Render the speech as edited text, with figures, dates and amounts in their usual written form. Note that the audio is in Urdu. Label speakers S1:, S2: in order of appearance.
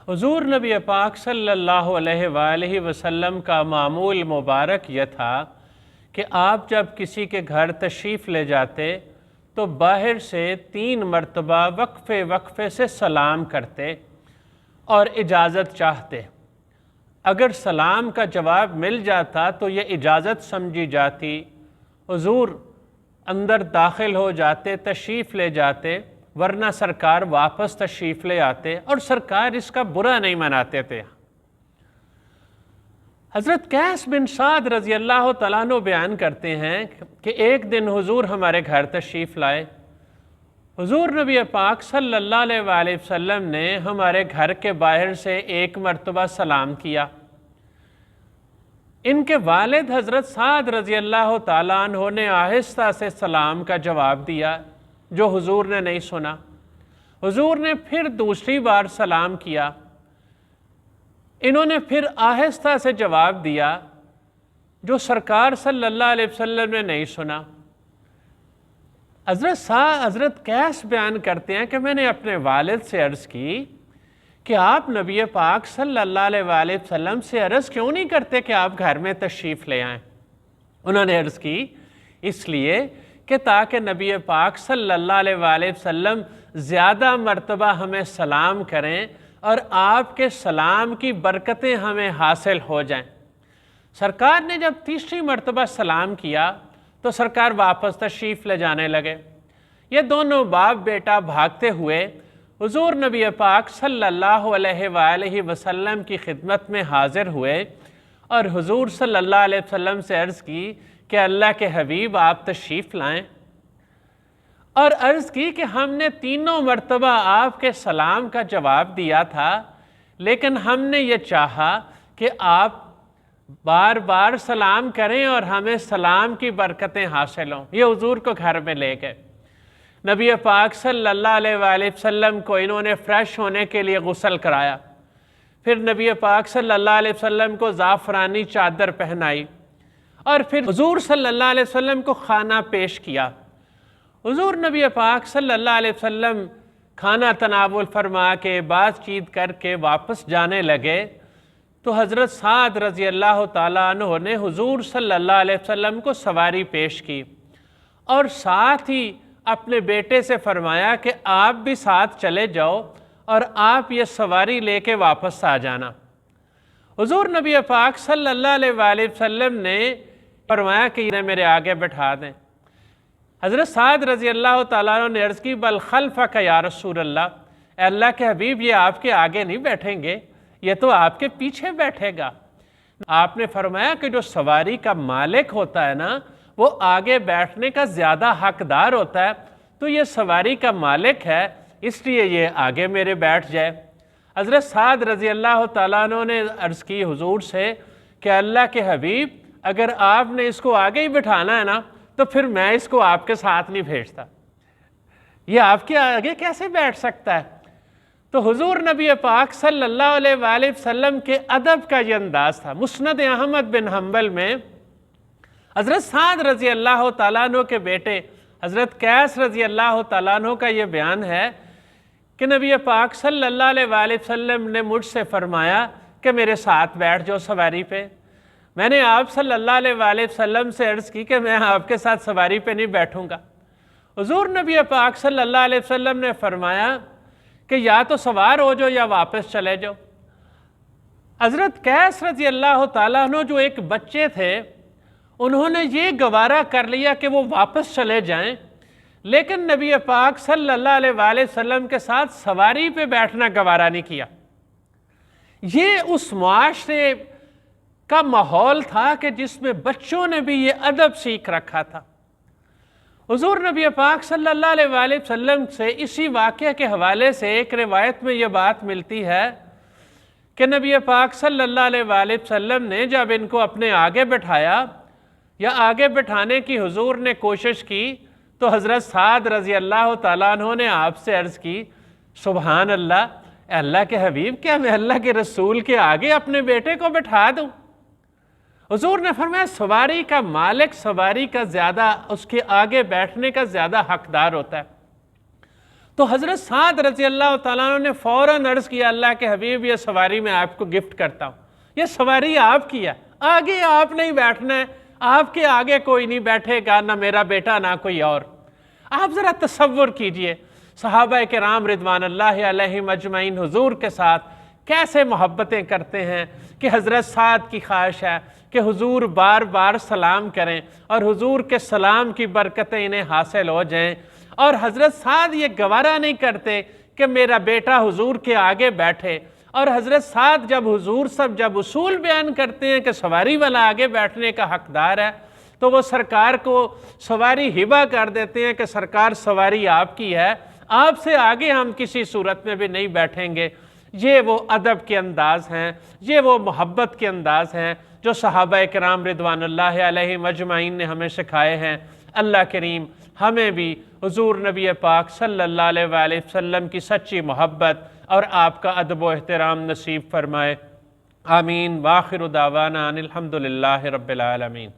S1: حضور نبی پاک صلی اللہ علیہ وآلہ وسلم کا معمول مبارک یہ تھا کہ آپ جب کسی کے گھر تشریف لے جاتے تو باہر سے 3 مرتبہ وقفے وقفے سے سلام کرتے اور اجازت چاہتے۔ اگر سلام کا جواب مل جاتا تو یہ اجازت سمجھی جاتی، حضور اندر داخل ہو جاتے، تشریف لے جاتے، ورنہ سرکار واپس تشریف لے آتے اور سرکار اس کا برا نہیں مناتے تھے۔ حضرت قیس بن سعد رضی اللہ تعالیٰ عنہ بیان کرتے ہیں کہ ایک دن حضور ہمارے گھر تشریف لائے۔ حضور نبی پاک صلی اللہ علیہ وآلہ وسلم نے ہمارے گھر کے باہر سے 1 مرتبہ سلام کیا۔ ان کے والد حضرت سعد رضی اللہ تعالیٰ عنہ نے آہستہ سے سلام کا جواب دیا جو حضور نے نہیں سنا۔ حضور نے پھر دوسری بار سلام کیا، انہوں نے پھر آہستہ سے جواب دیا جو سرکار صلی اللہ علیہ وسلم نے نہیں سنا۔ حضرت قیس بیان کرتے ہیں کہ میں نے اپنے والد سے عرض کی کہ آپ نبی پاک صلی اللہ علیہ وآلہ وسلم سے عرض کیوں نہیں کرتے کہ آپ گھر میں تشریف لے آئیں؟ انہوں نے عرض کی اس لیے کہ تاکہ نبی پاک صلی اللہ علیہ وآلہ وسلم زیادہ مرتبہ ہمیں سلام کریں اور آپ کے سلام کی برکتیں ہمیں حاصل ہو جائیں۔ سرکار نے جب تیسری مرتبہ سلام کیا تو سرکار واپس تشریف لے جانے لگے۔ یہ دونوں باپ بیٹا بھاگتے ہوئے حضور نبی پاک صلی اللہ علیہ وآلہ وسلم کی خدمت میں حاضر ہوئے اور حضور صلی اللہ علیہ وسلم سے عرض کی کہ اللہ کے حبیب آپ تشریف لائیں، اور عرض کی کہ ہم نے 3 مرتبہ آپ کے سلام کا جواب دیا تھا، لیکن ہم نے یہ چاہا کہ آپ بار بار سلام کریں اور ہمیں سلام کی برکتیں حاصل ہوں۔ یہ حضور کو گھر میں لے گئے۔ نبی پاک صلی اللہ علیہ وآلہ وسلم کو انہوں نے فریش ہونے کے لیے غسل کرایا، پھر نبی پاک صلی اللہ علیہ وسلم کو زعفرانی چادر پہنائی اور پھر حضور صلی اللہ علیہ وسلم کو کھانا پیش کیا۔ حضور نبی پاک صلی اللہ علیہ وسلم کھانا تناول فرما کے بات چیت کر کے واپس جانے لگے تو حضرت سعد رضی اللہ تعالیٰ عنہ نے حضور صلی اللہ علیہ وسلم کو سواری پیش کی اور ساتھ ہی اپنے بیٹے سے فرمایا کہ آپ بھی ساتھ چلے جاؤ اور آپ یہ سواری لے کے واپس آ جانا۔ حضور نبی پاک صلی اللہ علیہ وآلہ وسلم نے فرمایا کہ انہیں میرے آگے بٹھا دیں۔ حضرت سعد رضی اللہ تعالیٰ عنہ نے عرض کی بل خلفک یا رسول اللہ، اے اللہ کے حبیب یہ آپ کے آگے نہیں بیٹھیں گے، یہ تو آپ کے پیچھے بیٹھے گا۔ آپ نے فرمایا کہ جو سواری کا مالک ہوتا ہے نا وہ آگے بیٹھنے کا زیادہ حقدار ہوتا ہے، تو یہ سواری کا مالک ہے اس لیے یہ آگے میرے بیٹھ جائے۔ حضرت سعد رضی اللہ تعالیٰ عنہ نے عرض کی حضور سے کہ اللہ کے حبیب اگر آپ نے اس کو آگے ہی بٹھانا ہے نا تو پھر میں اس کو آپ کے ساتھ نہیں بھیجتا، یہ آپ کے آگے کیسے بیٹھ سکتا ہے؟ تو حضور نبی پاک صلی اللہ علیہ وآلہ وسلم کے ادب کا یہ انداز تھا۔ مسند احمد بن حنبل میں حضرت سعد رضی اللہ تعالیٰ عنہ کے بیٹے حضرت قیس رضی اللہ تعالیٰ عنہ کا یہ بیان ہے کہ نبی پاک صلی اللہ علیہ وآلہ وسلم نے مجھ سے فرمایا کہ میرے ساتھ بیٹھ جاؤ سواری پہ۔ میں نے آپ صلی اللہ علیہ وآلہ وسلم سے عرض کی کہ میں آپ کے ساتھ سواری پہ نہیں بیٹھوں گا۔ حضور نبی پاک صلی اللہ علیہ وسلم نے فرمایا کہ یا تو سوار ہو جاؤ یا واپس چلے جاؤ۔ حضرت قیس رضی اللہ تعالیٰ عنہ جو ایک بچے تھے انہوں نے یہ گوارا کر لیا کہ وہ واپس چلے جائیں، لیکن نبی پاک صلی اللہ علیہ وآلہ وسلم کے ساتھ سواری پہ بیٹھنا گوارا نہیں کیا۔ یہ اس معاشرے کا ماحول تھا کہ جس میں بچوں نے بھی یہ ادب سیکھ رکھا تھا۔ حضور نبی پاک صلی اللہ علیہ وآلہ وسلم سے اسی واقعہ کے حوالے سے ایک روایت میں یہ بات ملتی ہے کہ نبی پاک صلی اللہ علیہ وآلہ وسلم نے جب ان کو اپنے آگے بٹھایا یا آگے بٹھانے کی حضور نے کوشش کی تو حضرت سعد رضی اللہ تعالیٰ عنہ نے آپ سے عرض کی سبحان اللہ، اے اللہ کے حبیب کیا میں اللہ کے رسول کے آگے اپنے بیٹے کو بٹھا دوں؟ حضور نے فرمایا سواری کا مالک سواری کا زیادہ اس کے آگے بیٹھنے کا زیادہ حقدار ہوتا ہے۔ تو حضرت سعد رضی اللہ تعالیٰ عنہ نے فوراً عرض کیا اللہ کے حبیب یہ سواری میں آپ کو گفٹ کرتا ہوں، یہ سواری آپ کی ہے، آگے آپ نہیں بیٹھنا ہے، آپ کے آگے کوئی نہیں بیٹھے گا، نہ میرا بیٹا نہ کوئی اور۔ آپ ذرا تصور کیجئے صحابہ کرام رضوان اللہ علیہم اجمعین حضور کے ساتھ کیسے محبتیں کرتے ہیں کہ حضرت سعد کی خواہش ہے کہ حضور بار بار سلام کریں اور حضور کے سلام کی برکتیں انہیں حاصل ہو جائیں، اور حضرت سعد یہ گوارا نہیں کرتے کہ میرا بیٹا حضور کے آگے بیٹھے، اور حضرت سعد جب اصول بیان کرتے ہیں کہ سواری والا آگے بیٹھنے کا حقدار ہے تو وہ سرکار کو سواری ہبہ کر دیتے ہیں کہ سرکار سواری آپ کی ہے، آپ سے آگے ہم کسی صورت میں بھی نہیں بیٹھیں گے۔ یہ وہ ادب کے انداز ہیں، یہ وہ محبت کے انداز ہیں جو صحابہ کرام رضوان اللہ علیہم اجمعین نے ہمیں سکھائے ہیں۔ اللہ کریم ہمیں بھی حضور نبی پاک صلی اللہ علیہ وآلہ وسلم کی سچی محبت اور آپ کا ادب و احترام نصیب فرمائے۔ آمین۔ وآخر دعوانا ان الحمد للہ رب العالمین۔